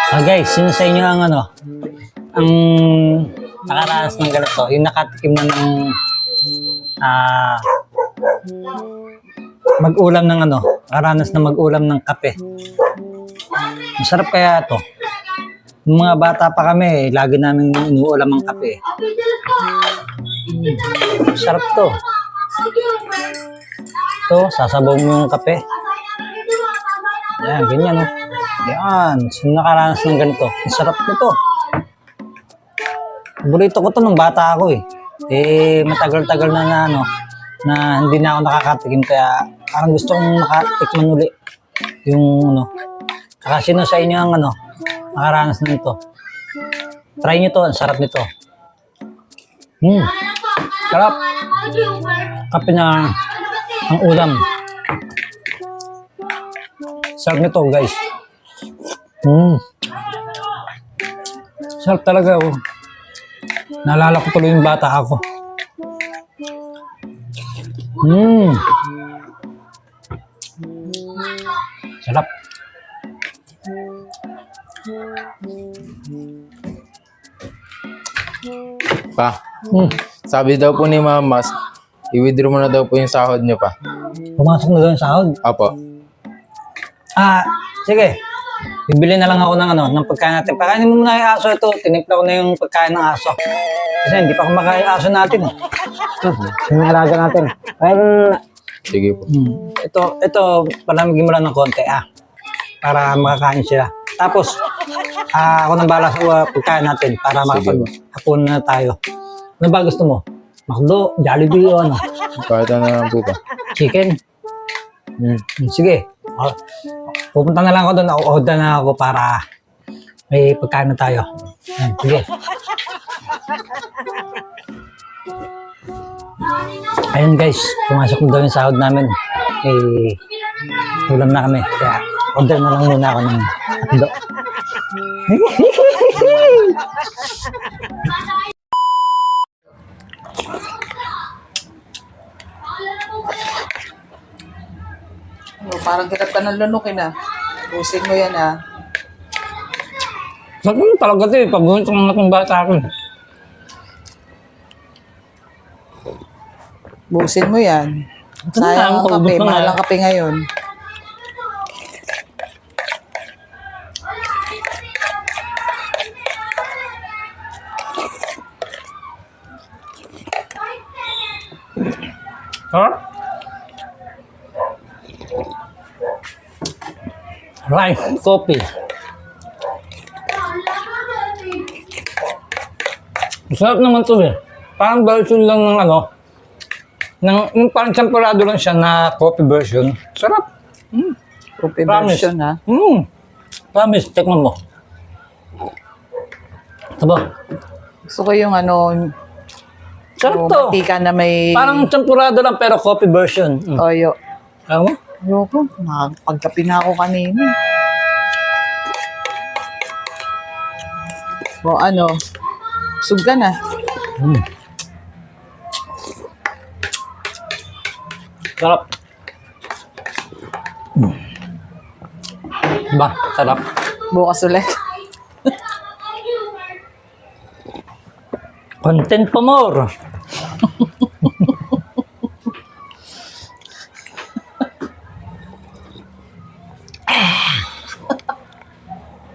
Guys, sino sa inyo ang ang nakaranas ng ganito? Yung nakatikim na ng mag-ulam ng nakaranas na mag-ulam ng kape. Masarap kaya ito. Nung mga bata pa kami, lagi namin inuulam ang kape. Masarap to. Ito, sasabaw mo yung kape. Yan, ganyan Yan, sino nakaranas ng ganito? Ang sarap nito. Paborito ko to nung bata ako matagal-tagal na na hindi na ako nakakatikim kaya parang gusto kong makatikman uli yung Saka sino sa inyo ang nakaranas na ito? Try nyo to, ang sarap nito. Sarap. Kape na ang ulam. Sarap nito, guys. Sarap talaga, Naalala ko tuloy yung bata ako. Sarap. Pa, sabi daw po ni Mama, i-withdraw mo na daw po yung sahod niyo pa. Pumasok na doon sa sahod. Apo. Sige. Bibili na lang ako ng pagkain natin. Pakainin mo muna yung aso ito. Tinimpla ko na yung pagkain ng aso. Kasi hindi pa kumakain yung aso natin. Yung alaga natin. Sige po. Ito, palamigin mo lang ng konti, para makakain sila. Tapos, ako nang bahala sa pagkain natin para makapag-hapon na tayo. Ano ba gusto mo? McDo, Jollibee o Kahit ano lang po pa. Chicken? Sige. Pupunta na lang ako doon. Order na ako para may pagkain na tayo. Sige. Ayun guys, pumasok na daw yung sahod namin. Ulam na kami. Kaya order na lang muna ako ng hotdo. Parang hirap ka ng lunukin Busin mo yan Sabi mo talaga ito pag-uwin ko ng bata ako. Busin mo yan. Sayang ang kape. Mahal ang kape ngayon. Rice, coffee. Masarap naman ito Parang version lang ng parang temporado lang siya na coffee version. Sarap. Coffee Promise. version Promise, tikman mo. Ito ba? Gusto ko yung Sarap to. mantika na may Parang temporado lang pero coffee version. toyo. Alam mo? Ayoko. Nakapagkape na ako kanina. O sug ka na. Sarap. Ba, sarap. Bukas ulit. Content pa more.